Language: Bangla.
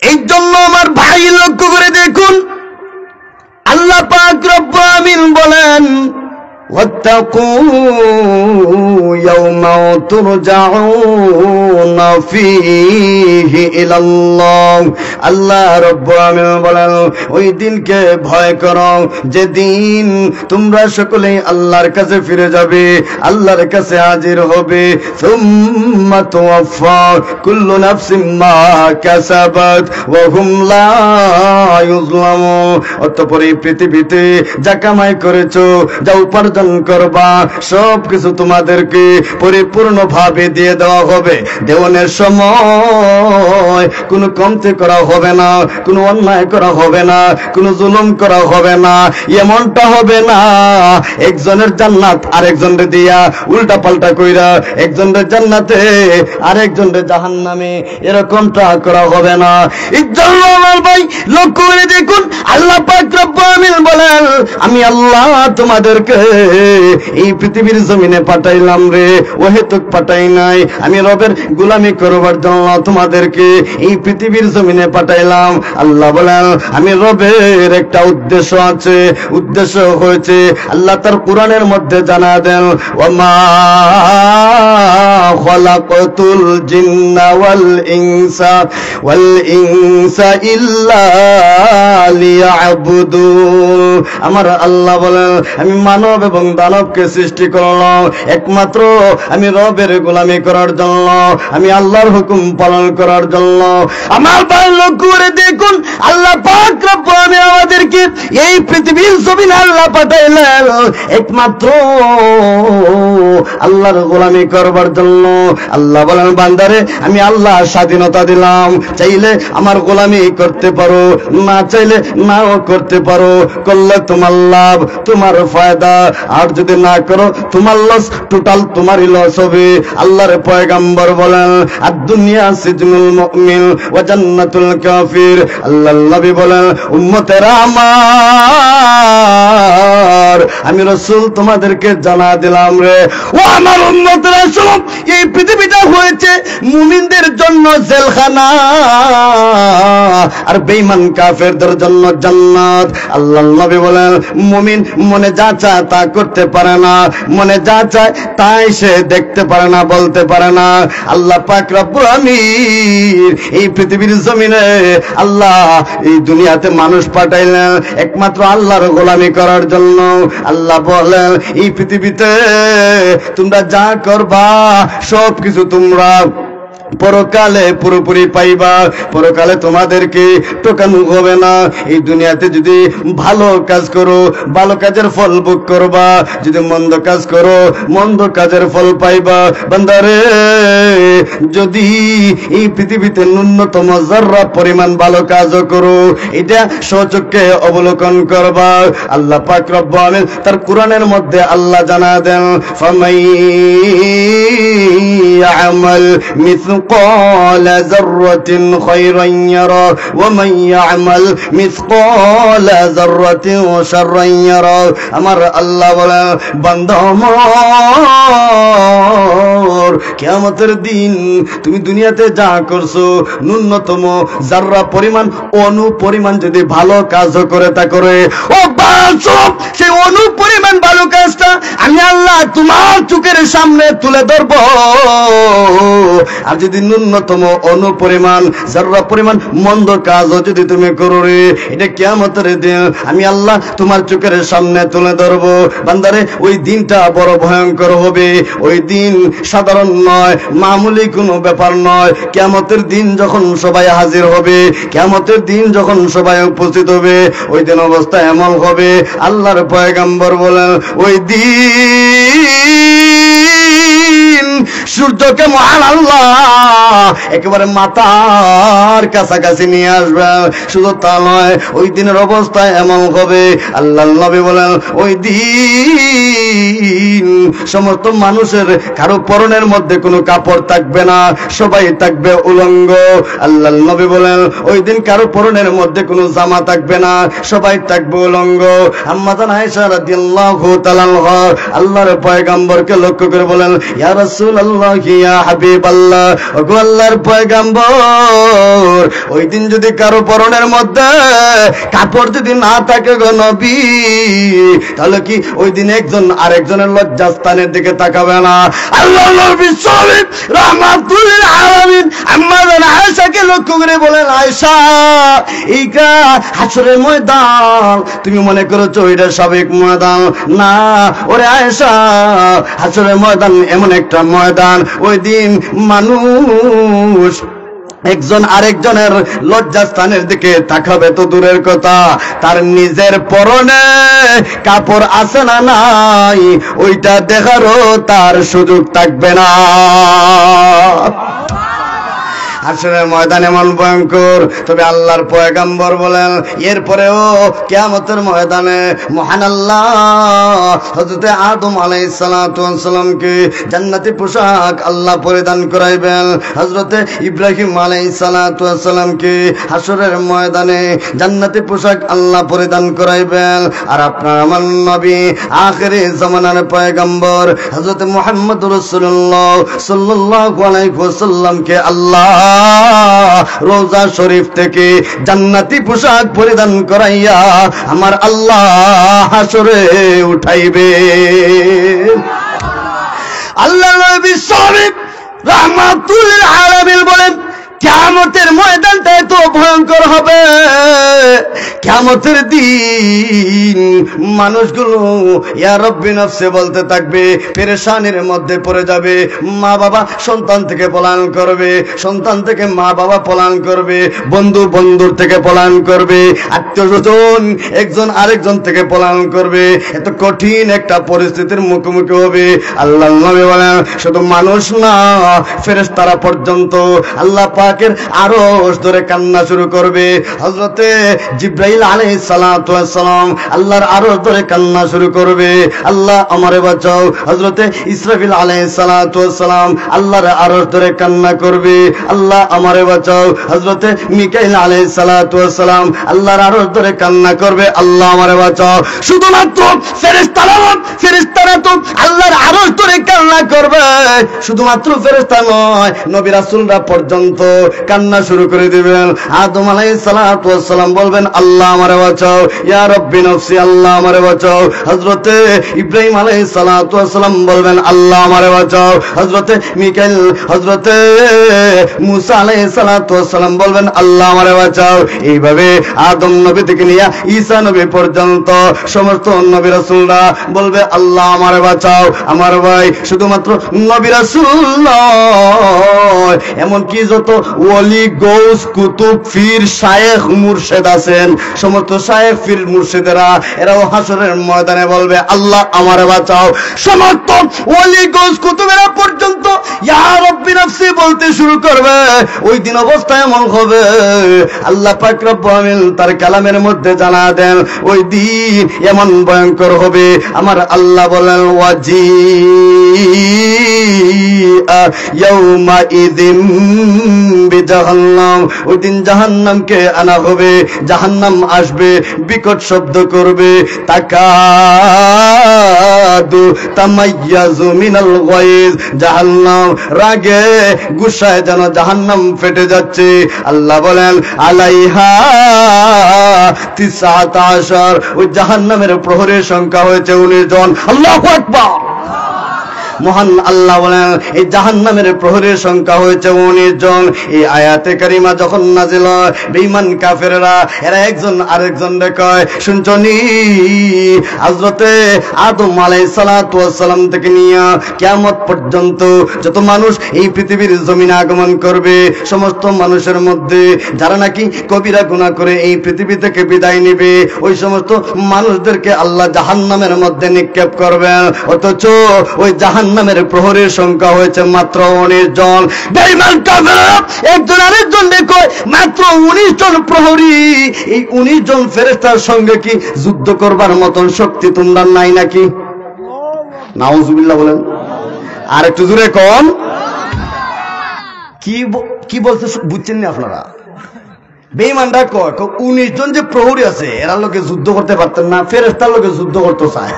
এই জন্য আমার ভাই লক্ষ্য করে দেখুন, আল্লাহ পাক রব্বুল আমিন বলেন واتقوا يوما ترجعون فيه إلى الله আল্লাহ রব্বুল আমিন বলেন ওই দিনকে ভয় করো যেদিন তোমরা সকলেই আল্লাহর কাছে ফিরে যাবে, আল্লাহর কাছে হাজির হবে। সুম্মা তুওয়াফা কুল্লু নাফসিন মা কাসাবাত ওয়া হুম লা ইউযলামুন। অতঃপর এই পৃথিবীতে যা কামাই করেছো, যা উপার্জন করবা, সব কিছু তোমাদেরকে পরিপূর্ণ ভাবে দিয়ে দেওয়া হবে। দেওয়ানোর সময় কোনো কমতি করা হবে না, কোনো অন্যায় করা হবে না, কোনো জুলুম করা হবে না। এমনটা হবে না একজনের জান্নাত আরেকজনের দিয়া উল্টা পাল্টা কইরা একজনের জান্নাতে আরেকজনের জাহান্নামে, এরকমটা করা হবে না। ইজ্জত আমার ভাই লক্ষ্য করে দেখুন, আল্লাহ পাক রব্বুল আমিন বলেন আমি আল্লাহ তোমাদেরকে এই পৃথিবীর জমিনে পাঠাইলাম রে, ওহেতুক পাঠাই নাই। আমি রবের গোলামি করবার জন্য তোমাদেরকে এই পৃথিবীর জমিনে পাঠাইলাম। আল্লাহ বলেন আমি রবের একটা উদ্দেশ্য আছে, উদ্দেশ্য হয়েছে আল্লাহ তার কোরআনের মধ্যে জানা দেন ওয়ামা খালাকাতুল জিন্না ওয়াল ইনসা ইল্লা লিয়াবুদুন। আমার আল্লাহ বলেন আমি মানব এবং দানবকে সৃষ্টি করলাম একমাত্র আমি রবের গোলামি করার জন্য, আমি আল্লাহর হুকুম পালন করার জন্য। আমার ভাই লক্ষ্য করে দেখুন, আল্লাহ পাক রব্বুল আমিন আমাদেরকে এই পৃথিবীর জমিনে আল্লাহ পাঠাইলেন একমাত্র আল্লাহর গোলামি করবার জন্য। আল্লাহ বলেন বান্দারে আমি আল্লাহ স্বাধীনতা দিলাম, চাইলে আমার গোলামি করতে পারো, না চাইলে নাও করতে পারো। করলে তোমার লাভ, তোমার ফায়দা, আর যদি না করো তোমার লস, টোটাল তোমারই লস হবে। আল্লাহর পয়গম্বর বলেন আর দুনিয়া সিজনুল মুমিন ওয়া জান্নাতুল কাফির। আল্লাহর নবী বলেন উম্মতেরা আমার আমি রাসূল তোমাদেরকে জানা দিলাম রে ও আমার উম্মতেরা, শোনো এই পৃথিবীটা হয়েছে মুমিনদের জন্য জেলখানা আর বেঈমান কাফেরদের জন্য জান্নাত। আল্লাহর নবী বলেন মুমিন মনে যা চায় তা করতে পারে না, মনে যা চায় তাই সে দেখতে পারে না, বলতে পারে না। আল্লাহ পাক রব্বুল আমিন এই পৃথিবীর জমিনে আল্লাহ এই দুনিয়াতে মানুষ পাঠাইলেন একমাত্র আল্লাহর গোলামি করার জন্য। আল্লাহ বলেন এই পৃথিবীতে তোমরা যা করবা সব কিছু তোমরা পরকালে পুরোপুরি পাইবা, পরকালে তোমাদেরকে টোকানো হবে না। এই দুনিয়াতে যদি ভালো কাজ করো ভালো কাজের ফল ভোগ করবা, যদি মন্দ কাজ করো মন্দ কাজের ফল পাইবা। বান্দারে যদি এই পৃথিবীতে ন্যূনতম যারা পরিমাণ ভালো কাজও করো, এটা স্বচক্ষে অবলোকন করবা। আল্লাহ পাক রব্বুল আমিন তার কোরআনের মধ্যে আল্লাহ জানা দেন ফামাই ইয়ামাল مثقال ذرة خيرا يره ومن يعمل مثقال ذرة شرا يره। আমার আল্লাহ বলে বান্দা আমার কিয়ামতের দিন তুমি দুনিয়াতে যা করছো ন্যূনতম যারা পরিমাণ অণু পরিমাণ যদি ভালো কাজ করে তা করে ও বাসব সেই অণু পরিমাণ ভালো কাজটা আমি আল্লাহ তোমার চোখের সামনে তুলে ধরব। আর যদি ন্যূনতম অণু পরিমাণ যারা পরিমাণ মন্দ কাজও যদি তুমি করো রে, এটা কিয়ামতের দিন আমি আল্লাহ তোমার চোখের সামনে তুলে ধরব। বান্দারে ওই দিনটা বড় ভয়ঙ্কর হবে, ওই দিন সাধারণ নয়, মামুলি কোনো ব্যাপার নয়। কিয়ামতের দিন যখন সবাই হাজির হবে, কিয়ামতের দিন যখন সবাই উপস্থিত হবে, ওই দিন অবস্থা এমন হবে আল্লাহর পয়গম্বর বলেন ওই দিন সূর্যকে মহান আল্লাহ একেবারে মাথার কাছাকাছি নিয়ে আসবে। শুধু তা নয়, ওই দিনের অবস্থা এমন হবে আল্লাহর নবী বলেন ওই দিন সমস্ত মানুষের কারো পরনের মধ্যে কোনো কাপড় থাকবে না, সবাই থাকবে উলঙ্গ। আল্লাহর নবী বলেন ওই দিন কারো পরনের মধ্যে কোনো জামা থাকবে না, সবাই থাকবে উলঙ্গ। আম্মা জান আয়েশা রাদিয়াল্লাহু তাআলা আনহা আল্লাহর পয়গম্বরকে লক্ষ্য করে বলেন ইয়া রাসূলুল্লাহ রাসূলুল্লাহি ইয়া হাবিবাল্লাহ, ওগো আল্লাহর পয়গম্বর, ওই দিন যদি কারো পরনের মধ্যে কাপড় যদি না থাকে গো নবী, তাহলে কি ওই দিন একজন আরেকজনের লজ্জাস্থানের দিকে তাকাবে না? আল্লাহর নবী সাল্লাল্লাহু রাহমাতুল আলামিন আম্মা আয়েশাকে লক্ষ্য করে বলেন, আয়েশা, এইটা হাসরের ময়দান, তুমি মনে করেছো এটা সাবেক ময়দান? না ওরে আয়েশা, হাসরের ময়দান এমন একটা ময়দান, ওই দিন মানুষ একজন আরেকজনের লজ্জাস্থানের দিকে তাকাবে তো দূরের কথা, তার নিজের পরনে কাপড় আছে না নাই ওইটা দেখারও তার সুযোগ থাকবে না। হাসরের ময়দান এমন ভয়ঙ্কর। তবে আল্লাহর পয়গম্বর বলেন, এরপরেও কিয়ামতের ময়দানে মহান আল্লাহ হযরত আদম আলাইহিস সালাতু ওয়াস সালামকে জান্নাতি পোশাক আল্লাহ পরিধান করাইবেন, হযরত ইব্রাহিম আলাইহিস সালাতু ওয়াস সালামকে হাসরের ময়দানে জান্নাতি পোশাক আল্লাহ পরিধান করাইবেন। আর আপনার আমার নবী আখিরি জামানার পয়গম্বর হযরত মুহাম্মদুর রাসূলুল্লাহ সাল্লাল্লাহু আলাইহি ওয়াসাল্লামকে আল্লাহ রোজা শরীফ থেকে জান্নাতি পোশাক পরিধান করাইয়া আমার আল্লাহ হাসরে উঠাইবে। আল্লাহ নবী শরীফ রাহমাতুল আলামিন বলেন, কিয়ামতের ময়দানটা এত ভয়ঙ্কর হবে, কিয়ামতের দিন মানুষগুলো ইয়া রব্বি নফসে বলতে থাকবে, পেরেশানির মধ্যে পড়ে যাবে। মা বাবা সন্তান থেকে পলায়ন করবে, সন্তান থেকে মা বাবা পলায়ন করবে, বন্ধু বন্ধুর থেকে পলায়ন করবে, আত্মীয় স্বজন একজন আরেকজন থেকে পলায়ন করবে। এত কঠিন একটা পরিস্থিতির মুখোমুখি হবে। আল্লাহ নবী বলেন, শুধু মানুষ না, ফেরেশতারা পর্যন্ত আল্লাহ পাকের আরশ ধরে কান্না শুরু করবে। হযরতে জিবরাইল আলাইহিস সালাতু ওয়াস সালাম আল্লাহর আরশ ধরে কান্না শুরু করবে, আল্লাহ আমারে বাঁচাও। হযরতে ইসরাফিল আলাইহিস সালাতু ওয়াস সালাম আল্লাহর আরশ ধরে কান্না করবে, আল্লাহ আমারে বাঁচাও। হযরতে মিকাইল আলাইহিস সালাতু ওয়াস সালাম আল্লাহর আরশ ধরে কান্না করবে, আল্লাহ আমারে বাঁচাও। শুধুমাত্র ফেরেশতারা তো আল্লাহর আরশ ধরে কান্না করবে, শুধুমাত্র ফেরেশতা নয়, নবী রাসূলরা পর্যন্ত কান্না শুরু করে দিবেন। আদম আলাইহিস সালাতু ওয়াস সালাম বলবেন, আল্লাহ আমারে বাঁচাও, ইয়া রব্বি নফসি, আল্লাহ আমারে বাঁচাও। হযরতে ইব্রাহিম আলাইহিস সালাতু ওয়াস সালাম বলবেন, আল্লাহ আমারে বাঁচাও। হযরতে মিকাইল, হযরতে মুসা আলাইহিস সালাতু ওয়াস সালাম বলবেন, আল্লাহ আমারে বাঁচাও। এইভাবে আদম নবী থেকে নিয়ে ঈসা নবী পর্যন্ত সমস্ত নবী রাসূলরা বলবে, আল্লাহ আমারে বাঁচাও। আমার ভাই, শুধুমাত্র নবী রাসূল নয়, এমনকি যত ওলি, গৌস, কুতুব, পীর, শায়েখ, মুর্শিদ আছেন, সমস্ত শায়েখ, পীর, মুর্শিদেরা এরাও হাসরের ময়দানে বলবে, আল্লাহ আমারে বাঁচাও। সমস্ত ওলি, গৌস, কুতুবেরা পর্যন্ত ইয়া রব্বি নফসি বলতে শুরু করবে। ওই দিন অবস্থা এমন হবে, আল্লাহ পাক রব্বুল আলামিন তার কালামের মধ্যে জানা দেন, ওই দিন এমন ভয়ঙ্কর হবে। আমার আল্লাহ বলেন, ওয়াজি ইয়াউমা ইযিম বিজাহান্নাম, ওই দিন জাহান্নামকে আনা হবে, জাহান্নাম আসবে, বিকট শব্দ করবে, তাকাদু তামাইয়াজু মিনাল গায়জ, জাহান্নাম রাগে গুসায় যেন জাহান্নাম ফেটে যাচ্ছে। আল্লাহ বলেন, আলাইহা 19, ওই জাহান্নামের প্রহরের সংখ্যা হয়েছে 19 জন। আল্লাহু আকবার। মহান আল্লাহ বলেন, এই জাহান্নামের প্রহরের সংখ্যা হয়েছে 19 জন। এই আয়াতে কারিমা যখন নাজিল হয়, বেঈমান কাফেররা এরা একজন আরেকজনকে কয়, শুনছনি, হযরতে আদম আলাইহিস সালাতু ওয়াস সালাম থেকে নিয়ে কিয়ামত পর্যন্ত যত মানুষ এই পৃথিবীর জমিনে আগমন করবে, সমস্ত মানুষের মধ্যে যারা নাকি কবিরা গুনাহ করে এই পৃথিবী থেকে বিদায় নেবে, ওই সমস্ত মানুষদেরকে আল্লাহ জাহান্নামের মধ্যে নিক্ষেপ করবেন। অথচ ওই জাহান্নামের প্রহরের সংখ্যা হয়েছে মাত্র 19 জন। বেঈমান কাফেররা একজন আরেকজনকে কয়, মাত্র 19 জন প্রহরী, এই 19 জন ফেরেশতার সঙ্গে কি যুদ্ধ করবার মতন শক্তি তোমরা নাই নাকি? নাউজুবিল্লাহ বলেন। আর একটু জোরে কোন, কি বলছে বুঝছেন না আপনারা? বেঈমানরা কয় 19 জন যে প্রহরী আছে, এরা লোকে যুদ্ধ করতে পারতেন না, ফেরেশতার লোকে যুদ্ধ করতে চায়।